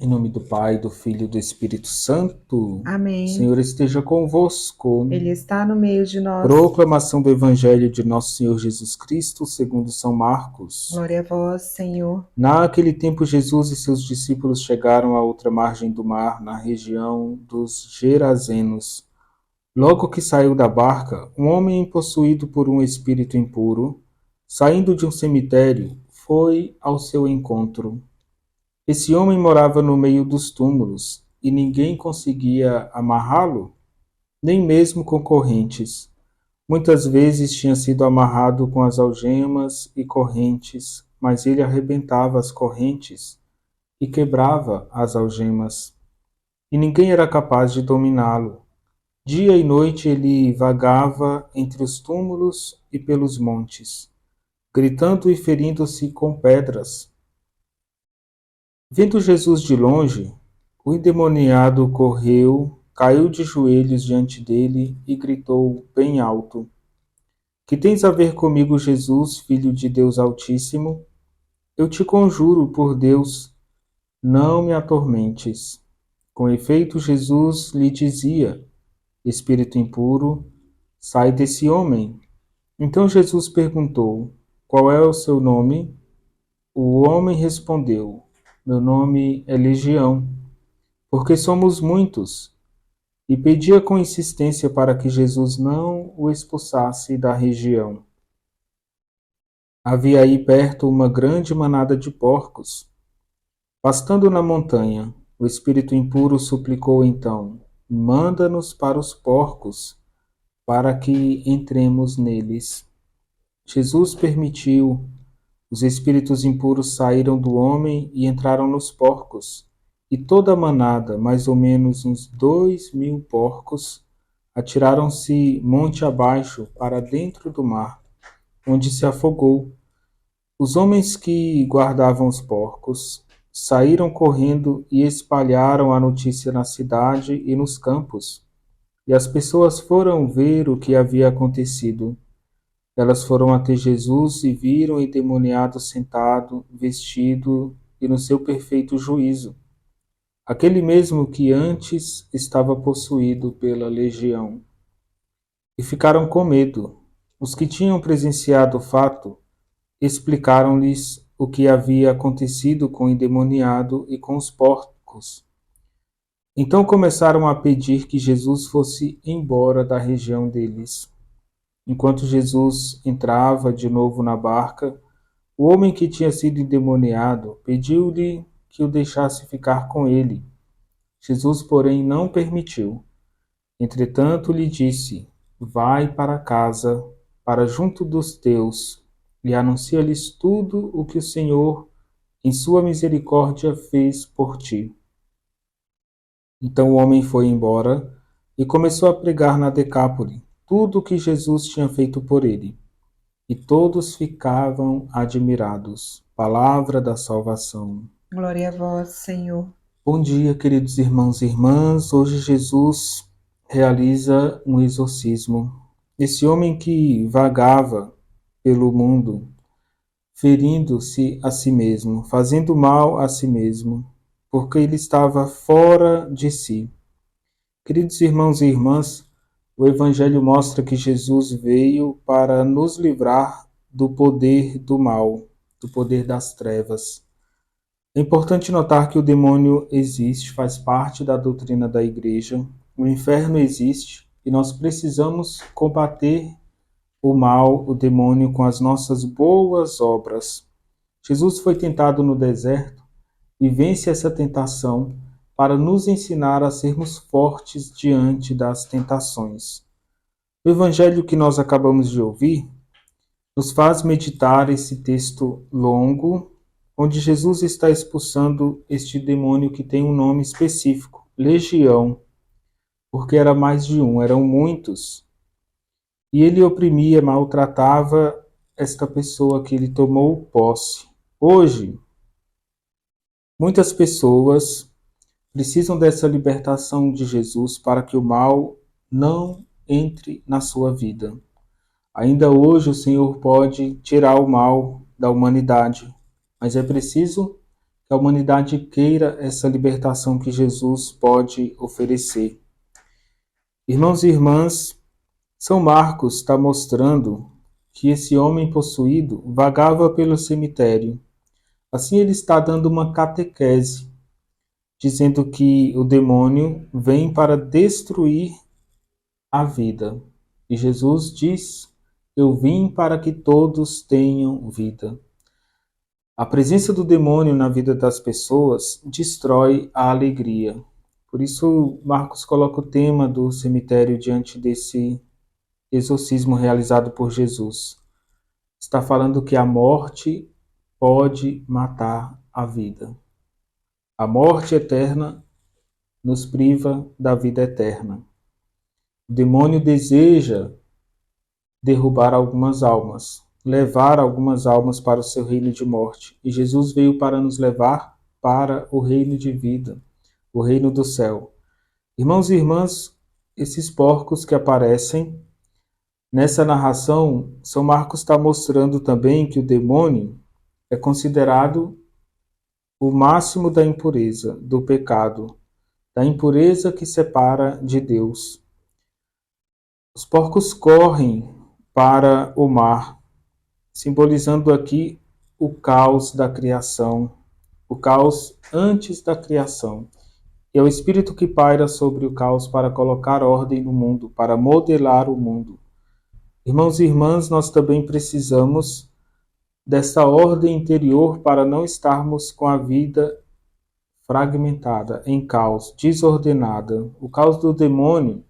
Em nome do Pai, do Filho e do Espírito Santo. O Amém. Senhor esteja convosco. Ele está no meio de nós. Proclamação do Evangelho de Nosso Senhor Jesus Cristo, segundo São Marcos. Glória a vós, Senhor. Naquele tempo, Jesus e seus discípulos chegaram à outra margem do mar, na região dos Gerazenos. Logo que saiu da barca, um homem possuído por um espírito impuro, saindo de um cemitério, foi ao seu encontro. Esse homem morava no meio dos túmulos, e ninguém conseguia amarrá-lo, nem mesmo com correntes. Muitas vezes tinha sido amarrado com as algemas e correntes, mas ele arrebentava as correntes e quebrava as algemas, e ninguém era capaz de dominá-lo. Dia e noite ele vagava entre os túmulos e pelos montes, gritando e ferindo-se com pedras. Vendo Jesus de longe, o endemoniado correu, caiu de joelhos diante dele e gritou bem alto: Que tens a ver comigo, Jesus, Filho de Deus Altíssimo? Eu te conjuro por Deus, não me atormentes. Com efeito, Jesus lhe dizia: Espírito impuro, sai desse homem. Então Jesus perguntou: Qual é o seu nome? O homem respondeu: Meu nome é Legião, porque somos muitos, e pedia com insistência para que Jesus não o expulsasse da região. Havia aí perto uma grande manada de porcos, pastando na montanha. O espírito impuro suplicou então: Manda-nos para os porcos, para que entremos neles. Jesus permitiu. Os espíritos impuros saíram do homem e entraram nos porcos, e toda a manada, mais ou menos uns 2.000 porcos, atiraram-se monte abaixo para dentro do mar, onde se afogou. Os homens que guardavam os porcos saíram correndo e espalharam a notícia na cidade e nos campos, e as pessoas foram ver o que havia acontecido. Elas foram até Jesus e viram o endemoniado sentado, vestido e no seu perfeito juízo, aquele mesmo que antes estava possuído pela legião. E ficaram com medo. Os que tinham presenciado o fato explicaram-lhes o que havia acontecido com o endemoniado e com os porcos. Então começaram a pedir que Jesus fosse embora da região deles. Enquanto Jesus entrava de novo na barca, o homem que tinha sido endemoniado pediu-lhe que o deixasse ficar com ele. Jesus, porém, não permitiu. Entretanto, lhe disse: Vai para casa, para junto dos teus, e anuncia-lhes tudo o que o Senhor, em sua misericórdia, fez por ti. Então o homem foi embora e começou a pregar na Decápole tudo o que Jesus tinha feito por ele. E todos ficavam admirados. Palavra da salvação. Glória a vós, Senhor. Bom dia, queridos irmãos e irmãs. Hoje Jesus realiza um exorcismo. Esse homem que vagava pelo mundo, ferindo-se a si mesmo, fazendo mal a si mesmo, porque ele estava fora de si. Queridos irmãos e irmãs, o Evangelho mostra que Jesus veio para nos livrar do poder do mal, do poder das trevas. É importante notar que o demônio existe, faz parte da doutrina da Igreja. O inferno existe e nós precisamos combater o mal, o demônio, com as nossas boas obras. Jesus foi tentado no deserto e vence essa tentação para nos ensinar a sermos fortes diante das tentações. O evangelho que nós acabamos de ouvir nos faz meditar esse texto longo, onde Jesus está expulsando este demônio que tem um nome específico, legião, porque era mais de um, eram muitos. E ele oprimia, maltratava esta pessoa que ele tomou posse. Hoje, muitas pessoas precisam dessa libertação de Jesus para que o mal não entre na sua vida. Ainda hoje o Senhor pode tirar o mal da humanidade, mas é preciso que a humanidade queira essa libertação que Jesus pode oferecer. Irmãos e irmãs, São Marcos está mostrando que esse homem possuído vagava pelo cemitério. Assim ele está dando uma catequese, dizendo que o demônio vem para destruir a vida. E Jesus diz: eu vim para que todos tenham vida. A presença do demônio na vida das pessoas destrói a alegria. Por isso, Marcos coloca o tema do cemitério diante desse exorcismo realizado por Jesus. Está falando que a morte pode matar a vida. A morte eterna nos priva da vida eterna. O demônio deseja derrubar algumas almas, levar algumas almas para o seu reino de morte. E Jesus veio para nos levar para o reino de vida, o reino do céu. Irmãos e irmãs, esses porcos que aparecem nessa narração, São Marcos está mostrando também que o demônio é considerado o máximo da impureza, do pecado, da impureza que separa de Deus. Os porcos correm para o mar, simbolizando aqui o caos da criação, o caos antes da criação. E é o Espírito que paira sobre o caos para colocar ordem no mundo, para modelar o mundo. Irmãos e irmãs, nós também precisamos dessa ordem interior para não estarmos com a vida fragmentada, em caos, desordenada. O caos do demônio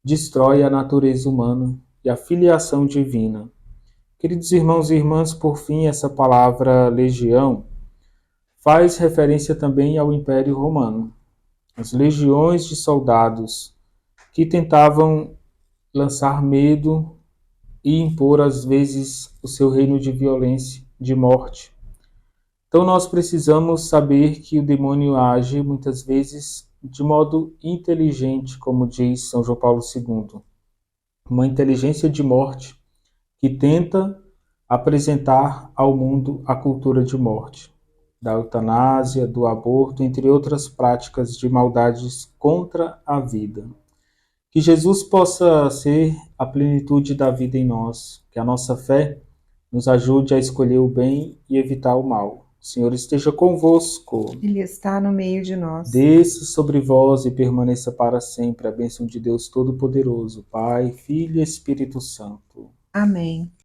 destrói a natureza humana e a filiação divina. Queridos irmãos e irmãs, por fim, essa palavra legião faz referência também ao Império Romano. As legiões de soldados que tentavam lançar medo e impor, às vezes, o seu reino de violência, de morte. Então nós precisamos saber que o demônio age, muitas vezes, de modo inteligente, como diz São João Paulo II. Uma inteligência de morte que tenta apresentar ao mundo a cultura de morte, da eutanásia, do aborto, entre outras práticas de maldades contra a vida. Que Jesus possa ser a plenitude da vida em nós, que a nossa fé nos ajude a escolher o bem e evitar o mal. O Senhor esteja convosco. Ele está no meio de nós. Desça sobre vós e permaneça para sempre a bênção de Deus Todo-Poderoso, Pai, Filho e Espírito Santo. Amém.